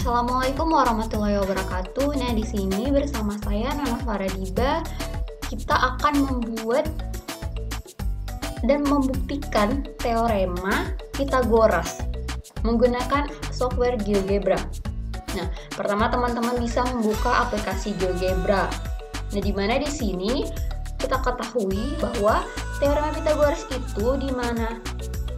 Assalamualaikum warahmatullahi wabarakatuh. Nah, di sini bersama saya Nana Faradiba, kita akan membuat dan membuktikan teorema Pythagoras menggunakan software GeoGebra. Nah, pertama teman-teman bisa membuka aplikasi GeoGebra. Nah, di mana di sini kita ketahui bahwa teorema Pythagoras itu di mana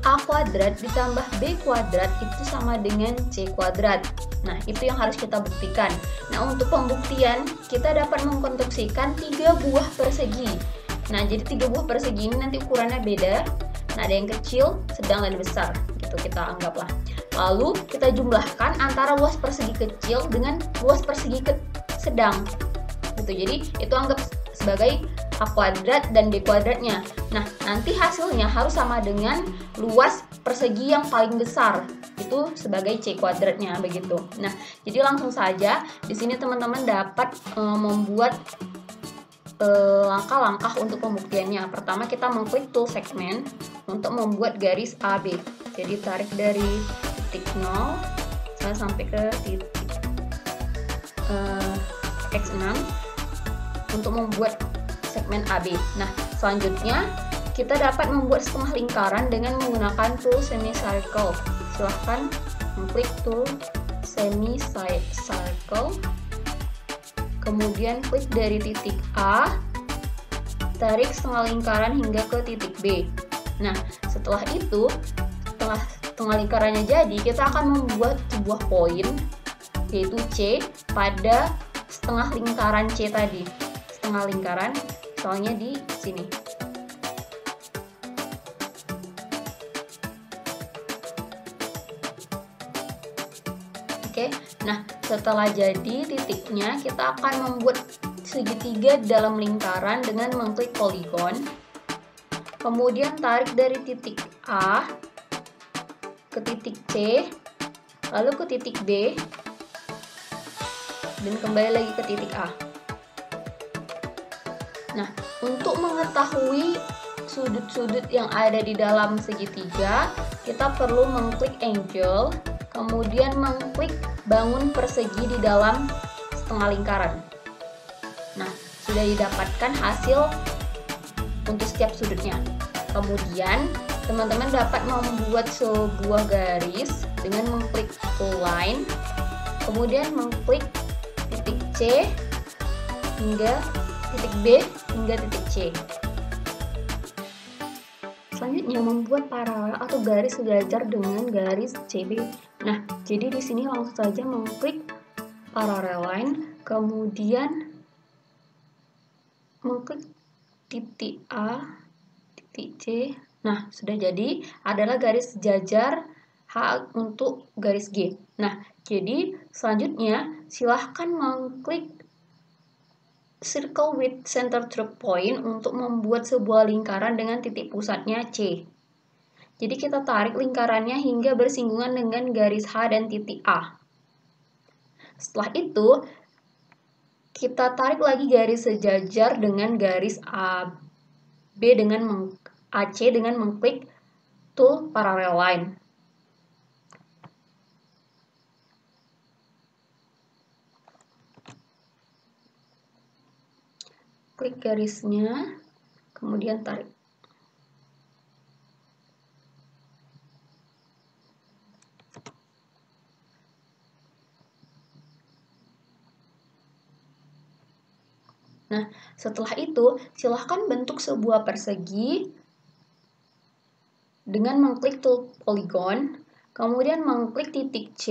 A kuadrat ditambah B kuadrat itu sama dengan C kuadrat. Nah, itu yang harus kita buktikan. Nah, untuk pembuktian, kita dapat mengkonstruksikan 3 buah persegi. Nah, jadi 3 buah persegi ini nanti ukurannya beda. Nah, ada yang kecil, sedang, dan besar. Gitu kita anggaplah. Lalu, kita jumlahkan antara luas persegi kecil dengan luas persegi sedang. Gitu. Jadi, itu anggap sebagai A kuadrat dan B kuadratnya. Nah, nanti hasilnya harus sama dengan luas persegi yang paling besar. Itu sebagai C kuadratnya begitu. Nah, jadi langsung saja di sini teman-teman dapat membuat langkah-langkah untuk pembuktiannya. Pertama, kita mengklik tool segment untuk membuat garis AB. Jadi tarik dari titik 0 sampai ke titik X6 untuk membuat segmen AB. Nah, selanjutnya kita dapat membuat setengah lingkaran dengan menggunakan tool semicircle. Silahkan mengklik tool semicircle, kemudian klik dari titik A, tarik setengah lingkaran hingga ke titik B. Nah, setelah itu, setelah setengah lingkarannya jadi, kita akan membuat sebuah poin, yaitu C, pada setengah lingkaran C tadi. Setengah lingkaran, soalnya di sini. Oke, nah setelah jadi titiknya, kita akan membuat segitiga dalam lingkaran dengan mengklik poligon. Kemudian tarik dari titik A ke titik C, lalu ke titik B, dan kembali lagi ke titik A. Nah, untuk mengetahui sudut-sudut yang ada di dalam segitiga, kita perlu mengklik angle, kemudian mengklik bangun persegi di dalam setengah lingkaran. Nah, sudah didapatkan hasil untuk setiap sudutnya. Kemudian, teman-teman dapat membuat sebuah garis dengan mengklik tool line, kemudian mengklik titik C hingga titik B hingga titik C. Selanjutnya membuat paralel atau garis sejajar dengan garis CB. Nah, jadi di sini langsung saja mengklik parallel line, kemudian mengklik titik A, titik C. Nah, sudah jadi adalah garis sejajar H untuk garis G. Nah, jadi selanjutnya silahkan mengklik circle with center through point untuk membuat sebuah lingkaran dengan titik pusatnya C. Jadi kita tarik lingkarannya hingga bersinggungan dengan garis H dan titik A. Setelah itu, kita tarik lagi garis sejajar dengan garis AB dengan AC dengan mengklik tool parallel line. Klik garisnya, kemudian tarik. Nah, setelah itu, silahkan bentuk sebuah persegi dengan mengklik tool polygon, kemudian mengklik titik C,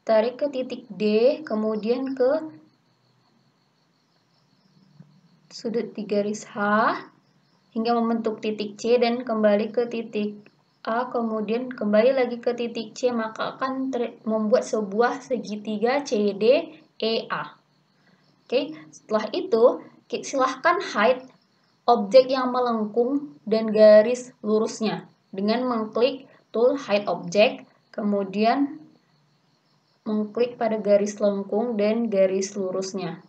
tarik ke titik D, kemudian ke sudut di garis H, hingga membentuk titik C dan kembali ke titik A, kemudian kembali lagi ke titik C, maka akan membuat sebuah segitiga CDEA. Oke, setelah itu silahkan hide objek yang melengkung dan garis lurusnya dengan mengklik tool hide object, kemudian mengklik pada garis lengkung dan garis lurusnya.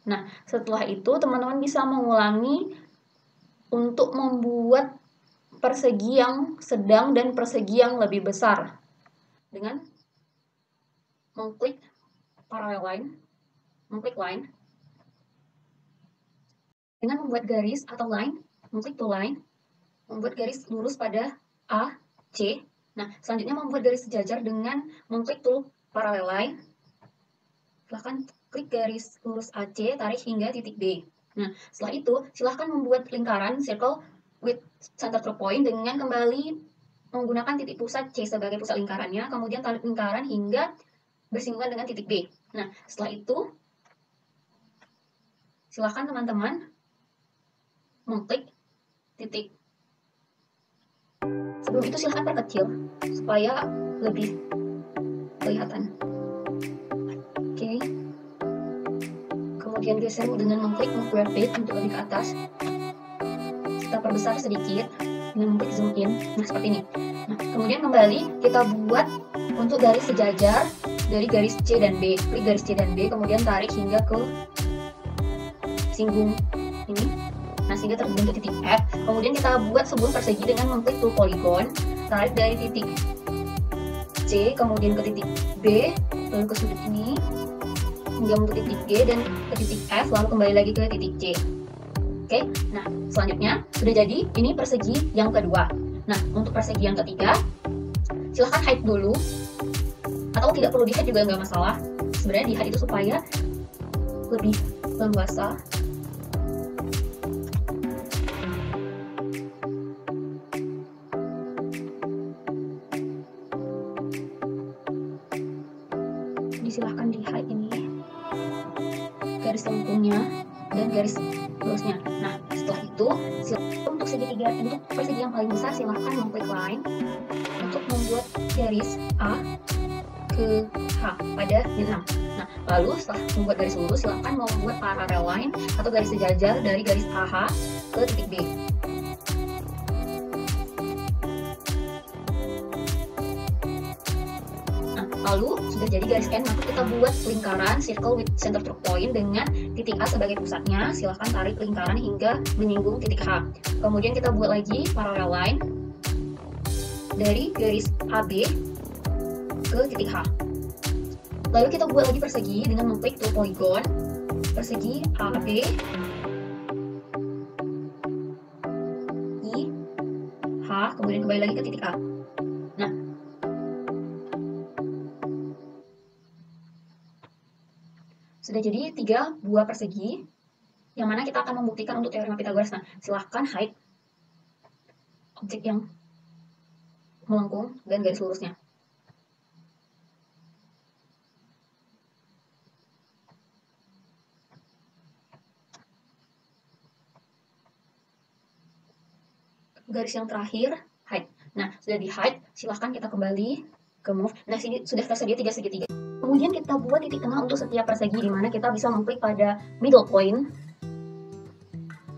Nah, setelah itu teman-teman bisa mengulangi untuk membuat persegi yang sedang dan persegi yang lebih besar dengan mengklik parallel line, mengklik line, dengan membuat garis atau line, mengklik to line, membuat garis lurus pada A, C. Nah, selanjutnya membuat garis sejajar dengan mengklik tool parallel line. Silahkan klik garis lurus AC, tarik hingga titik B. Nah, setelah itu, silahkan membuat lingkaran circle with center through point dengan kembali menggunakan titik pusat C sebagai pusat lingkarannya, kemudian tarik lingkaran hingga bersinggungan dengan titik B. Nah, setelah itu, silahkan teman-teman mengklik titik. Sebelum itu silahkan perkecil supaya lebih kelihatan. Oke. Kemudian geser dengan mengklik move graphic untuk lebih ke atas. Kita perbesar sedikit dengan mengklik zoom in. Nah, seperti ini. Nah, kemudian kembali kita buat untuk garis sejajar dari garis C dan B. Klik garis C dan B, kemudian tarik hingga ke singgung ini. Nah, sehingga terbentuk titik F. Kemudian kita buat sebuah persegi dengan mengklik tool polygon, tarik dari titik C, kemudian ke titik B, lalu ke sudut ini, hingga membentuk titik G dan ke titik F, lalu kembali lagi ke titik C. Oke, nah selanjutnya sudah jadi ini persegi yang kedua. Nah, untuk persegi yang ketiga, silahkan hide dulu, atau tidak perlu di hide juga nggak masalah. Sebenarnya di hide itu supaya lebih leluasa. Silahkan di hide ini garis lengkungnya dan garis lurusnya. Nah, setelah itu untuk segitiga, untuk persegi yang paling besar silahkan mengklik line untuk membuat garis A ke H pada min 6. Nah, lalu setelah membuat garis lurus silahkan membuat parallel line atau garis sejajar dari garis AH ke titik B. Lalu sudah jadi garis N, maka kita buat lingkaran circle with center through point dengan titik A sebagai pusatnya. Silahkan tarik lingkaran hingga menyinggung titik H. Kemudian kita buat lagi parallel line dari garis AB ke titik H. Lalu kita buat lagi persegi dengan mengklik tool polygon, persegi AB, I, H, kemudian kembali lagi ke titik A. Nah, sudah jadi 3 buah persegi yang mana kita akan membuktikan untuk teorema Pythagoras. Nah, silahkan hide objek yang melengkung dan garis lurusnya. Garis yang terakhir, hide. Nah, sudah di hide, silahkan kita kembali ke move. Nah, sini sudah tersedia 3 segitiga. Kemudian kita buat titik tengah untuk setiap persegi, di mana kita bisa mengklik pada middle point,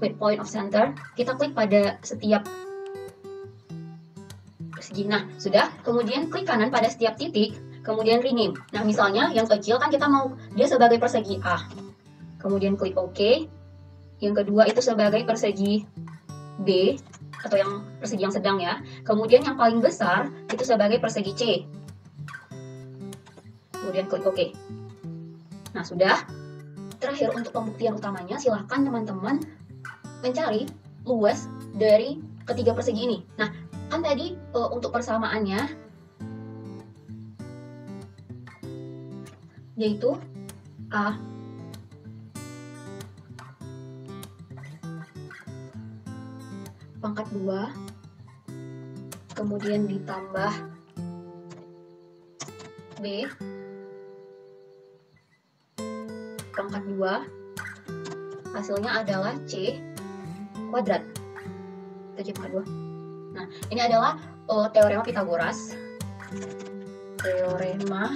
with point of center. Kita klik pada setiap persegi. Nah, sudah. Kemudian klik kanan pada setiap titik, kemudian rename. Nah, misalnya yang kecil kan kita mau dia sebagai persegi A. Kemudian klik OK. Yang kedua itu sebagai persegi B, atau yang persegi yang sedang ya. Kemudian yang paling besar itu sebagai persegi C. Kemudian klik OK. Nah, sudah. Terakhir untuk pembuktian utamanya, silahkan teman-teman mencari luas dari ketiga persegi ini. Nah, kan tadi untuk persamaannya yaitu A pangkat 2, kemudian ditambah B pangkat 2, hasilnya adalah C kuadrat. Itu C pangkat 2. Nah, ini adalah teorema Pythagoras. Teorema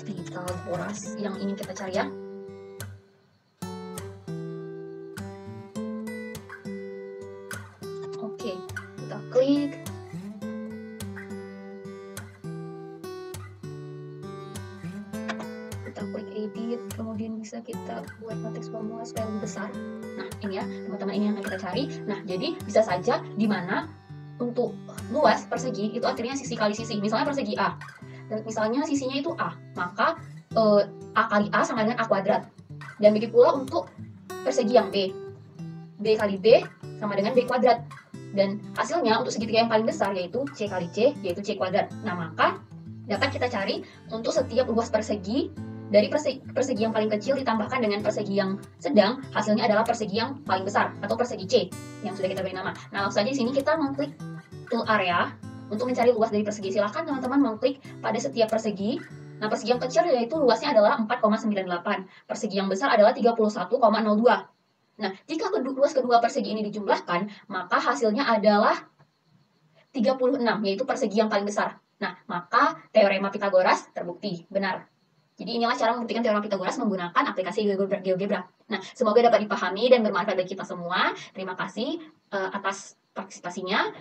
Pythagoras yang ingin kita cari ya. Oke, kita klik. Edit, kemudian bisa kita buat matriks formula supaya lebih besar. Nah, ini ya teman-teman, ini yang akan kita cari. Nah, jadi bisa saja di mana untuk luas persegi itu artinya sisi kali sisi. Misalnya persegi A, dan misalnya sisinya itu A, maka A kali A sama dengan A kuadrat. Dan begitu pula untuk persegi yang B, B kali B sama dengan B kuadrat. Dan hasilnya untuk segitiga yang paling besar yaitu C kali C, yaitu C kuadrat. Nah, maka dapat kita cari untuk setiap luas persegi dari persegi yang paling kecil ditambahkan dengan persegi yang sedang, hasilnya adalah persegi yang paling besar atau persegi C yang sudah kita beri nama. Nah, langsung saja di sini kita mengklik tool area untuk mencari luas dari persegi. Silahkan teman-teman mengklik pada setiap persegi. Nah, persegi yang kecil yaitu luasnya adalah 4,98. Persegi yang besar adalah 31,02. Nah, jika luas kedua persegi ini dijumlahkan, maka hasilnya adalah 36, yaitu persegi yang paling besar. Nah, maka teorema Pitagoras terbukti, benar. Jadi inilah cara membuktikan teorema Pitagoras menggunakan aplikasi GeoGebra. Nah, semoga dapat dipahami dan bermanfaat bagi kita semua. Terima kasih atas partisipasinya.